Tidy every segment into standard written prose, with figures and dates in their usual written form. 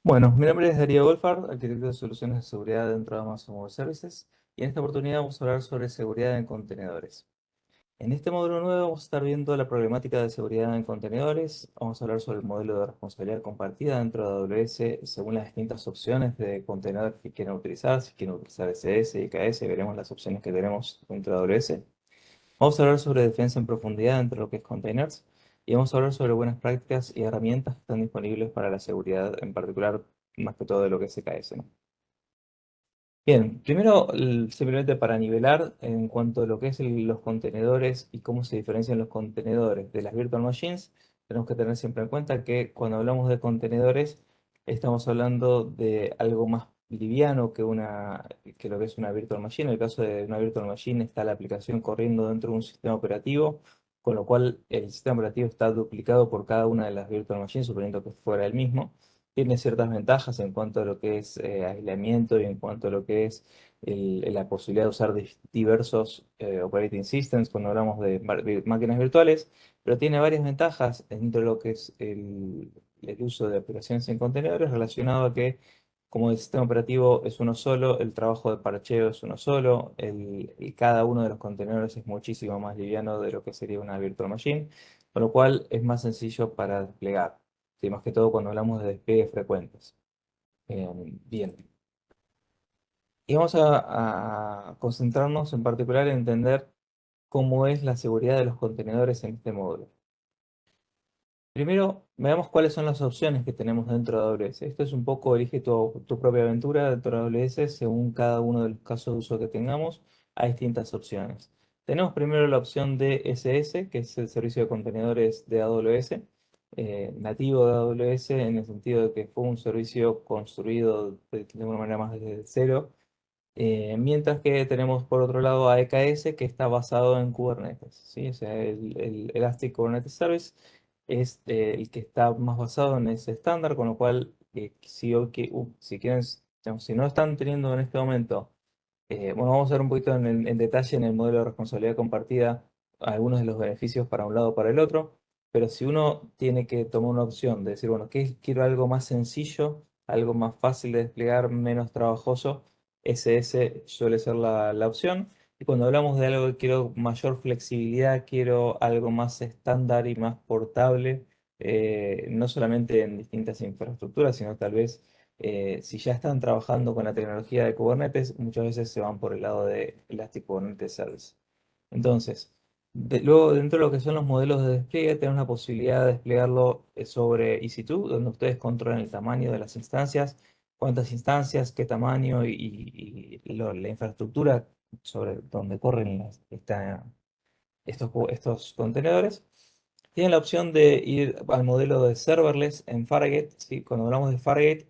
Bueno, mi nombre es Darío Wolfard, arquitecto de soluciones de seguridad dentro de Amazon Web Services, y en esta oportunidad vamos a hablar sobre seguridad en contenedores. En este módulo nuevo vamos a estar viendo la problemática de seguridad en contenedores, vamos a hablar sobre el modelo de responsabilidad compartida dentro de AWS según las distintas opciones de contenedores que quieren utilizar, si quieren utilizar SS y KS, veremos las opciones que tenemos dentro de AWS. Vamos a hablar sobre defensa en profundidad dentro de lo que es containers y vamos a hablar sobre buenas prácticas y herramientas que están disponibles para la seguridad, en particular, más que todo de lo que es CKS, ¿no? Bien, primero, simplemente para nivelar en cuanto a lo que es los contenedores y cómo se diferencian los contenedores de las virtual machines, tenemos que tener siempre en cuenta que cuando hablamos de contenedores, estamos hablando de algo más liviano que lo que es una virtual machine. En el caso de una virtual machine está la aplicación corriendo dentro de un sistema operativo, con lo cual el sistema operativo está duplicado por cada una de las virtual machines, suponiendo que fuera el mismo. Tiene ciertas ventajas en cuanto a lo que es aislamiento y en cuanto a lo que es la posibilidad de usar diversos operating systems cuando hablamos de máquinas virtuales, pero tiene varias ventajas dentro de lo que es el uso de aplicaciones en contenedores relacionado a que como el sistema operativo es uno solo, el trabajo de parcheo es uno solo, y cada uno de los contenedores es muchísimo más liviano de lo que sería una virtual machine, con lo cual es más sencillo para desplegar. Sí, más que todo cuando hablamos de despliegues frecuentes. Bien. Y vamos a concentrarnos en particular en entender cómo es la seguridad de los contenedores en este módulo. Primero, veamos cuáles son las opciones que tenemos dentro de AWS. Esto es un poco, elige tu propia aventura dentro de AWS según cada uno de los casos de uso que tengamos. Hay distintas opciones. Tenemos primero la opción de SS, que es el servicio de contenedores de AWS, nativo de AWS en el sentido de que fue un servicio construido de una manera más desde cero. Mientras que tenemos por otro lado a EKS que está basado en Kubernetes, ¿sí? O sea, el Elastic Kubernetes Service es el que está más basado en ese estándar, con lo cual si quieren, digamos, si no están teniendo en este momento, bueno, vamos a ver un poquito en detalle en el modelo de responsabilidad compartida algunos de los beneficios para un lado o para el otro, pero si uno tiene que tomar una opción de decir, bueno, quiero algo más sencillo, algo más fácil de desplegar, menos trabajoso, SS suele ser la opción. Y cuando hablamos de algo que quiero mayor flexibilidad, quiero algo más estándar y más portable, no solamente en distintas infraestructuras, sino tal vez si ya están trabajando con la tecnología de Kubernetes, muchas veces se van por el lado de Elastic Kubernetes Service. Entonces, luego dentro de lo que son los modelos de despliegue, tenemos la posibilidad de desplegarlo sobre EC2, donde ustedes controlan el tamaño de las instancias, cuántas instancias, qué tamaño y la infraestructura sobre donde corren estos contenedores. Tienen la opción de ir al modelo de serverless en Fargate, ¿sí? Cuando hablamos de Fargate,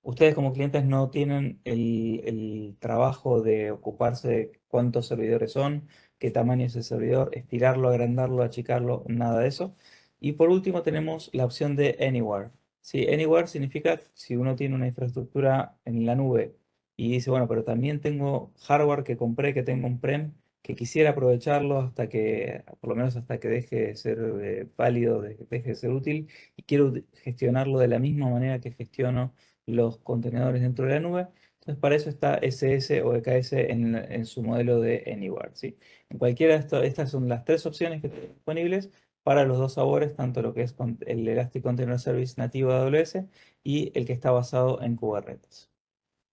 ustedes como clientes no tienen el trabajo de ocuparse de cuántos servidores son, qué tamaño es el servidor, estirarlo, agrandarlo, achicarlo, nada de eso. Y por último tenemos la opción de Anywhere. Sí, Anywhere significa si uno tiene una infraestructura en la nube y dice, bueno, pero también tengo hardware que compré, que tengo on-prem, que quisiera aprovecharlo hasta que, por lo menos hasta que deje de ser válido, deje de ser útil, y quiero gestionarlo de la misma manera que gestiono los contenedores dentro de la nube. Entonces, para eso está SS o EKS en su modelo de Anywhere, ¿sí? En cualquiera estas son las tres opciones que tenemos disponibles para los dos sabores, tanto lo que es el Elastic Container Service nativo de AWS y el que está basado en Kubernetes.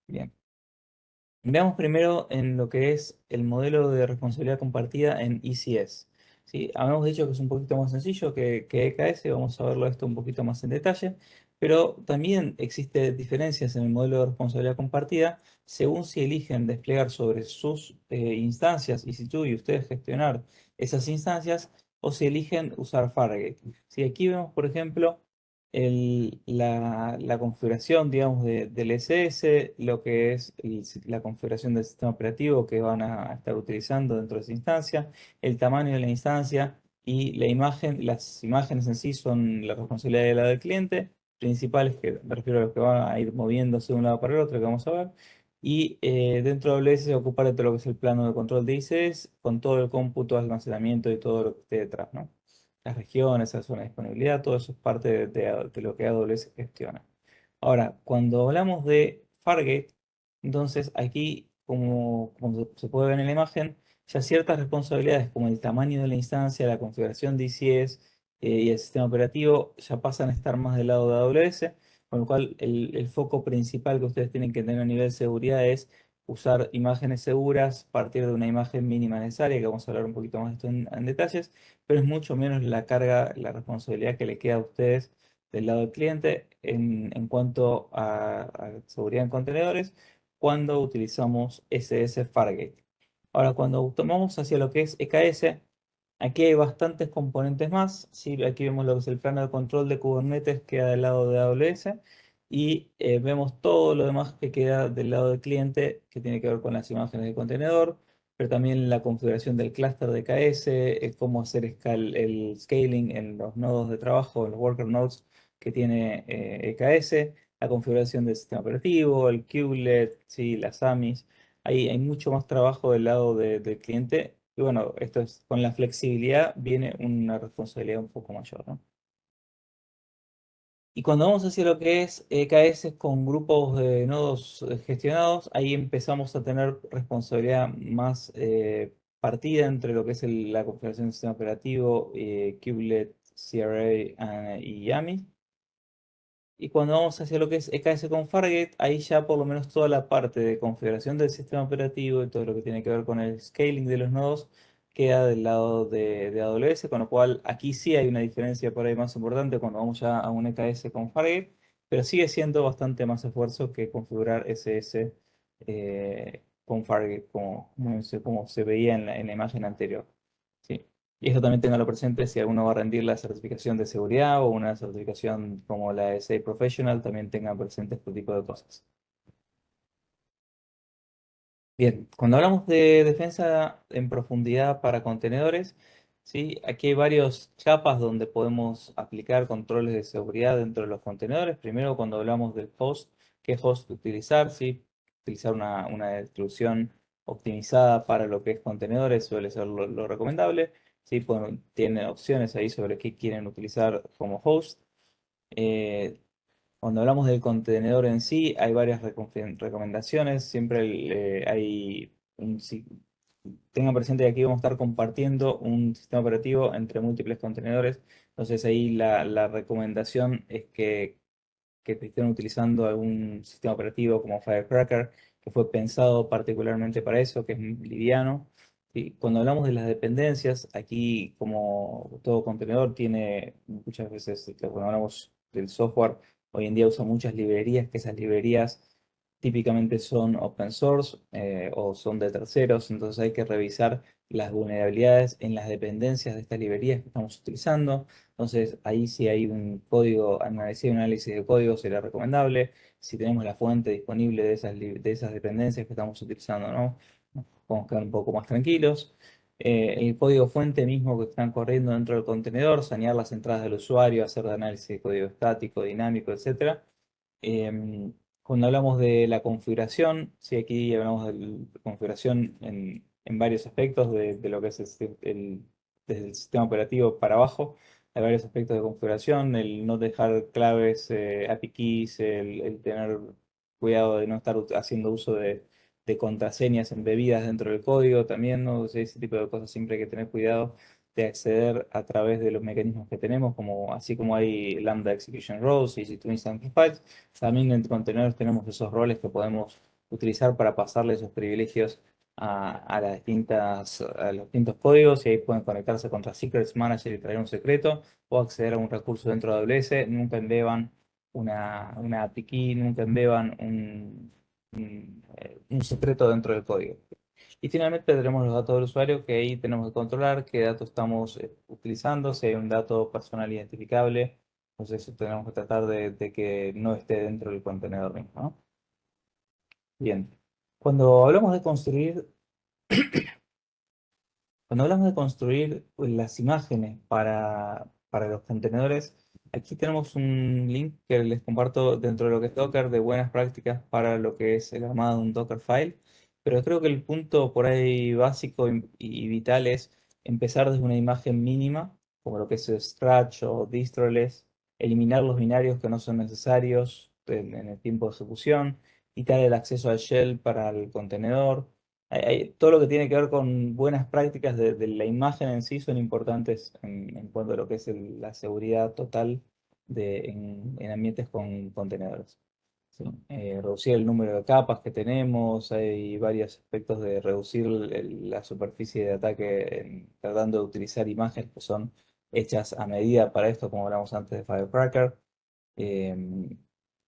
Bien. Veamos primero en lo que es el modelo de responsabilidad compartida en ECS. ¿Sí? Habíamos dicho que es un poquito más sencillo que EKS, vamos a verlo esto un poquito más en detalle, pero también existen diferencias en el modelo de responsabilidad compartida según si eligen desplegar sobre sus instancias EC2 y ustedes gestionar esas instancias o si eligen usar Fargate. ¿Sí? Aquí vemos, por ejemplo, la configuración, digamos, del SS, lo que es la configuración del sistema operativo que van a estar utilizando dentro de esa instancia, el tamaño de la instancia y la imagen. Las imágenes en sí son la responsabilidad de la del cliente, principales que me refiero a los que van a ir moviéndose de un lado para el otro, que vamos a ver. Y dentro de AWS se ocupar de todo lo que es el plano de control de ICS, con todo el cómputo, almacenamiento y todo lo que esté detrás, ¿no? las regiones, la zona de disponibilidad, todo eso es parte de lo que AWS gestiona. Ahora, cuando hablamos de Fargate, entonces aquí, como se puede ver en la imagen, ya ciertas responsabilidades como el tamaño de la instancia, la configuración de ICS y el sistema operativo ya pasan a estar más del lado de AWS, con lo cual el foco principal que ustedes tienen que tener a nivel de seguridad es usar imágenes seguras, partir de una imagen mínima necesaria, que vamos a hablar un poquito más de esto en detalles, pero es mucho menos la carga, la responsabilidad que le queda a ustedes del lado del cliente en cuanto a seguridad en contenedores cuando utilizamos SS Fargate. Ahora, cuando tomamos hacia lo que es EKS, aquí hay bastantes componentes más. ¿Sí? Aquí vemos lo que es el plano de control de Kubernetes, queda del lado de AWS. Y vemos todo lo demás que queda del lado del cliente, que tiene que ver con las imágenes del contenedor, pero también la configuración del clúster de KS, cómo hacer el scaling en los nodos de trabajo, en los worker nodes que tiene EKS, la configuración del sistema operativo, el kubelet, sí, las AMIs. Hay mucho más trabajo del lado del cliente. Y bueno, esto es, con la flexibilidad viene una responsabilidad un poco mayor, ¿no? Y cuando vamos hacia lo que es EKS con grupos de nodos gestionados, ahí empezamos a tener responsabilidad más partida entre lo que es la configuración del sistema operativo, kubelet, CRA y YAML. Y cuando vamos hacia lo que es EKS con Fargate, ahí ya por lo menos toda la parte de configuración del sistema operativo y todo lo que tiene que ver con el scaling de los nodos queda del lado de AWS, con lo cual aquí sí hay una diferencia por ahí más importante cuando vamos ya a un EKS con Fargate, pero sigue siendo bastante más esfuerzo que configurar SS con Fargate, como se veía en la imagen anterior. Sí. Y eso también tenganlo presente si alguno va a rendir la certificación de seguridad o una certificación como la SA Professional, también tengan presente este tipo de cosas. Bien, cuando hablamos de defensa en profundidad para contenedores, ¿sí? Aquí hay varias capas donde podemos aplicar controles de seguridad dentro de los contenedores. Primero, cuando hablamos del host, ¿qué host utilizar? ¿Sí? Utilizar una distribución optimizada para lo que es contenedores suele ser lo recomendable. ¿Sí? Tienen opciones ahí sobre qué quieren utilizar como host. Eh, Cuando hablamos del contenedor en sí, hay varias recomendaciones. Siempre hay tengan presente que aquí vamos a estar compartiendo un sistema operativo entre múltiples contenedores. Entonces ahí la recomendación es que estén utilizando algún sistema operativo como Firecracker, que fue pensado particularmente para eso, que es liviano. Y cuando hablamos de las dependencias, aquí como todo contenedor tiene muchas veces, cuando hablamos del software, hoy en día usa muchas librerías, que esas librerías típicamente son open source o son de terceros, entonces hay que revisar las vulnerabilidades en las dependencias de estas librerías que estamos utilizando. Entonces, ahí si hay un código, análisis de código sería recomendable. Si tenemos la fuente disponible de esas dependencias que estamos utilizando, ¿no? Nos podemos quedar un poco más tranquilos. El código fuente mismo que están corriendo dentro del contenedor, sanear las entradas del usuario, hacer de análisis de código estático, dinámico, etcétera. Cuando hablamos de la configuración, sí, aquí hablamos de configuración en varios aspectos de lo que es desde el sistema operativo para abajo. Hay varios aspectos de configuración, el no dejar claves, API keys, el tener cuidado de no estar haciendo uso de contraseñas embebidas dentro del código también, ¿no? O sea, ese tipo de cosas siempre hay que tener cuidado de acceder a través de los mecanismos que tenemos, como, así como hay Lambda Execution Roles y EC2 Instant Files, también en contenedores tenemos esos roles que podemos utilizar para pasarle esos privilegios a los distintos códigos y ahí pueden conectarse contra Secrets Manager y traer un secreto o acceder a un recurso dentro de AWS. Nunca embeban una API key, nunca embeban un secreto dentro del código. Y finalmente tenemos los datos del usuario que ahí tenemos que controlar qué datos estamos utilizando, si hay un dato personal identificable, entonces eso tenemos que tratar de que no esté dentro del contenedor mismo, ¿no? Bien, cuando hablamos de construir, cuando hablamos de construir pues, las imágenes para los contenedores, aquí tenemos un link que les comparto dentro de lo que es Docker de buenas prácticas para lo que es el armado de un Dockerfile. Pero creo que el punto por ahí básico y vital es empezar desde una imagen mínima como lo que es Scratch o Distroless, eliminar los binarios que no son necesarios en el tiempo de ejecución, quitar el acceso al shell para el contenedor. Todo lo que tiene que ver con buenas prácticas de la imagen en sí son importantes en cuanto a lo que es la seguridad total en ambientes con contenedores. Sí. Reducir el número de capas que tenemos, hay varios aspectos de reducir la superficie de ataque tratando de utilizar imágenes que son hechas a medida para esto, como hablamos antes de Firecracker. Em,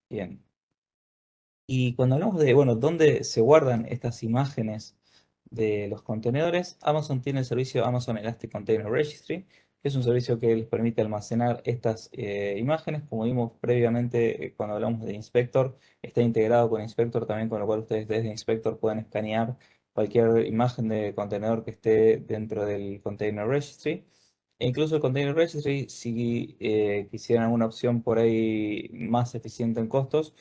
Bien. Y cuando hablamos de, bueno, dónde se guardan estas imágenes de los contenedores, Amazon tiene el servicio Amazon Elastic Container Registry, que es un servicio que les permite almacenar estas imágenes. Como vimos previamente, cuando hablamos de Inspector, está integrado con Inspector también, con lo cual ustedes desde Inspector pueden escanear cualquier imagen de contenedor que esté dentro del Container Registry. E incluso el Container Registry, si quisieran una opción por ahí más eficiente en costos,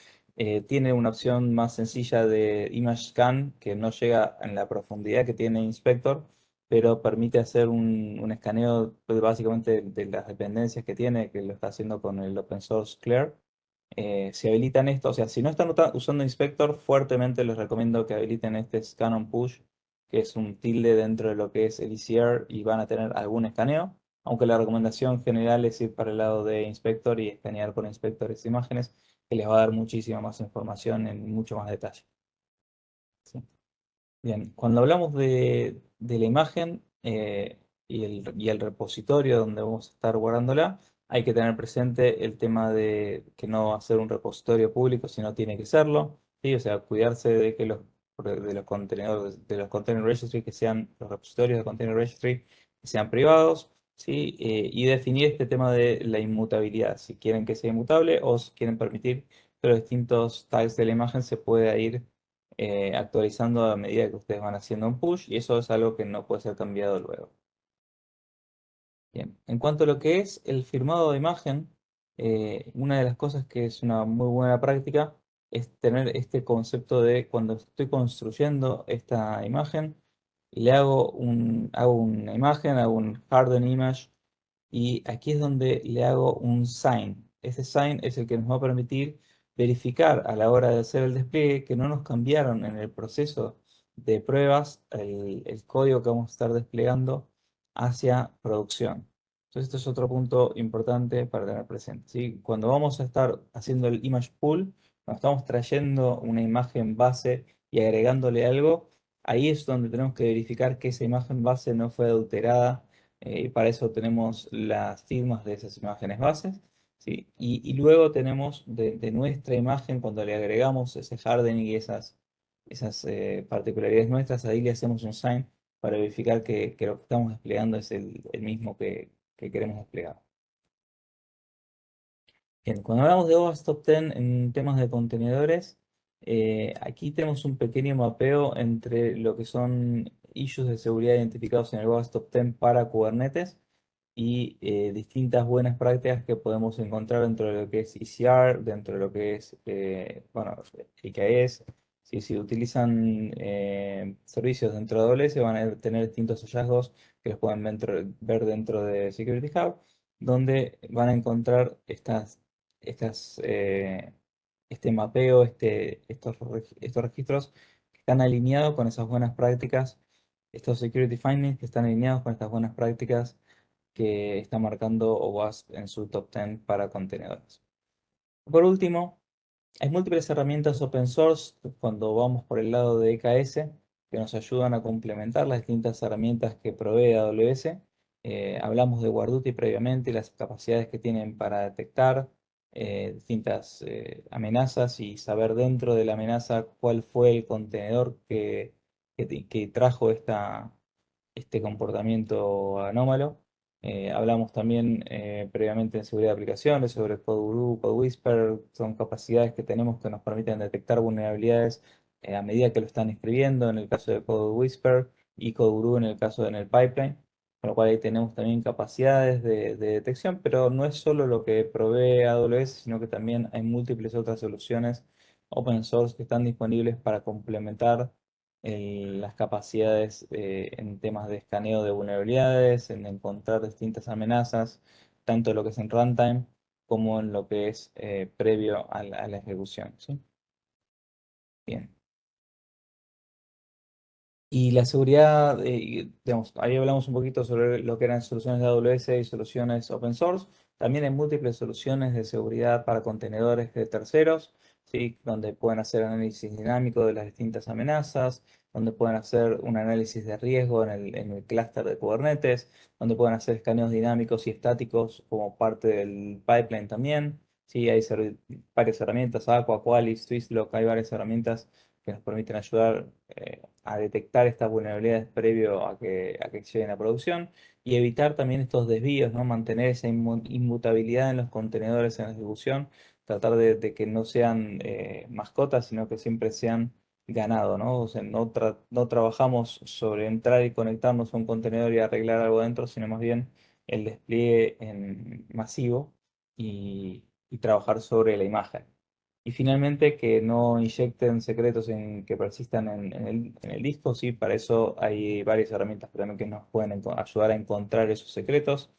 tiene una opción más sencilla de Image Scan que no llega en la profundidad que tiene Inspector, pero permite hacer un escaneo pues, básicamente de las dependencias que tiene, que lo está haciendo con el open source Clear. Si habilitan esto, o sea, si no están usando Inspector, fuertemente les recomiendo que habiliten este Scan on Push, que es un tilde dentro de lo que es el ECR y van a tener algún escaneo. Aunque la recomendación general es ir para el lado de Inspector y escanear con Inspector esas imágenes que les va a dar muchísima más información en mucho más detalle. ¿Sí? Bien, cuando hablamos de la imagen y el repositorio donde vamos a estar guardándola, hay que tener presente el tema de que no va a ser un repositorio público, sino tiene que serlo, ¿sí? O sea, cuidarse de que los contenedores, de los container registry, que sean los repositorios de container registry, que sean privados, ¿sí? Y definir este tema de la inmutabilidad, si quieren que sea inmutable o si quieren permitir que los distintos tags de la imagen se pueda ir actualizando a medida que ustedes van haciendo un push y eso es algo que no puede ser cambiado luego. Bien, en cuanto a lo que es el firmado de imagen, una de las cosas que es una muy buena práctica es tener este concepto de cuando estoy construyendo esta imagen, le hago una imagen, hago un harden image y aquí es donde le hago un sign. Ese sign es el que nos va a permitir verificar a la hora de hacer el despliegue que no nos cambiaron en el proceso de pruebas el código que vamos a estar desplegando hacia producción. Entonces, este es otro punto importante para tener presente, ¿sí? Cuando vamos a estar haciendo el image pool, cuando estamos trayendo una imagen base y agregándole algo, ahí es donde tenemos que verificar que esa imagen base no fue adulterada y para eso tenemos las firmas de esas imágenes bases, ¿sí? Y luego tenemos de nuestra imagen, cuando le agregamos ese hardening y esas particularidades nuestras, ahí le hacemos un sign para verificar que lo que estamos desplegando es el mismo que queremos desplegar. Bien, cuando hablamos de OWASP Top 10 en temas de contenedores, aquí tenemos un pequeño mapeo entre lo que son issues de seguridad identificados en el OWASP Top 10 para Kubernetes y distintas buenas prácticas que podemos encontrar dentro de lo que es ECR, dentro de lo que es, bueno, IKS. Si utilizan servicios dentro de AWS van a tener distintos hallazgos que los pueden ver dentro de Security Hub, donde van a encontrar este mapeo, estos registros que están alineados con esas buenas prácticas, estos security findings que están alineados con estas buenas prácticas que está marcando OWASP en su top 10 para contenedores. Por último, hay múltiples herramientas open source cuando vamos por el lado de EKS que nos ayudan a complementar las distintas herramientas que provee AWS. Hablamos de WarDuty previamente, las capacidades que tienen para detectar distintas amenazas y saber dentro de la amenaza cuál fue el contenedor que trajo este comportamiento anómalo. Hablamos también previamente en seguridad de aplicaciones sobre CodeGuru, CodeWhisper, son capacidades que tenemos que nos permiten detectar vulnerabilidades a medida que lo están escribiendo en el caso de CodeWhisper y CodeGuru en el caso en el pipeline, con lo cual ahí tenemos también capacidades de detección, pero no es solo lo que provee AWS, sino que también hay múltiples otras soluciones open source que están disponibles para complementar las capacidades en temas de escaneo de vulnerabilidades, en encontrar distintas amenazas, tanto en lo que es en runtime como en lo que es previo a la ejecución, ¿sí? Bien. Y la seguridad, digamos, ahí hablamos un poquito sobre lo que eran soluciones de AWS y soluciones open source. También hay múltiples soluciones de seguridad para contenedores de terceros, ¿sí? Donde pueden hacer análisis dinámico de las distintas amenazas, donde pueden hacer un análisis de riesgo en el clúster de Kubernetes, donde pueden hacer escaneos dinámicos y estáticos como parte del pipeline también. Sí, hay varias herramientas, Aqua, Qualys, Twistlock, hay varias herramientas que nos permiten ayudar a detectar estas vulnerabilidades previo a que lleguen a producción y evitar también estos desvíos, ¿no? Mantener esa inmutabilidad en los contenedores en la ejecución, tratar de que no sean mascotas, sino que siempre sean ganado, ¿no? O sea, no trabajamos sobre entrar y conectarnos a un contenedor y arreglar algo dentro, sino más bien el despliegue en masivo y trabajar sobre la imagen. Y finalmente, que no inyecten secretos que persistan en el disco, sí, para eso hay varias herramientas que también que nos pueden ayudar a encontrar esos secretos.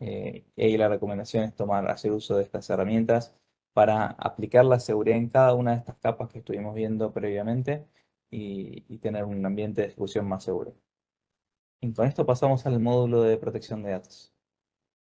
Y ahí la recomendación es hacer uso de estas herramientas para aplicar la seguridad en cada una de estas capas que estuvimos viendo previamente y tener un ambiente de ejecución más seguro. Y con esto pasamos al módulo de protección de datos.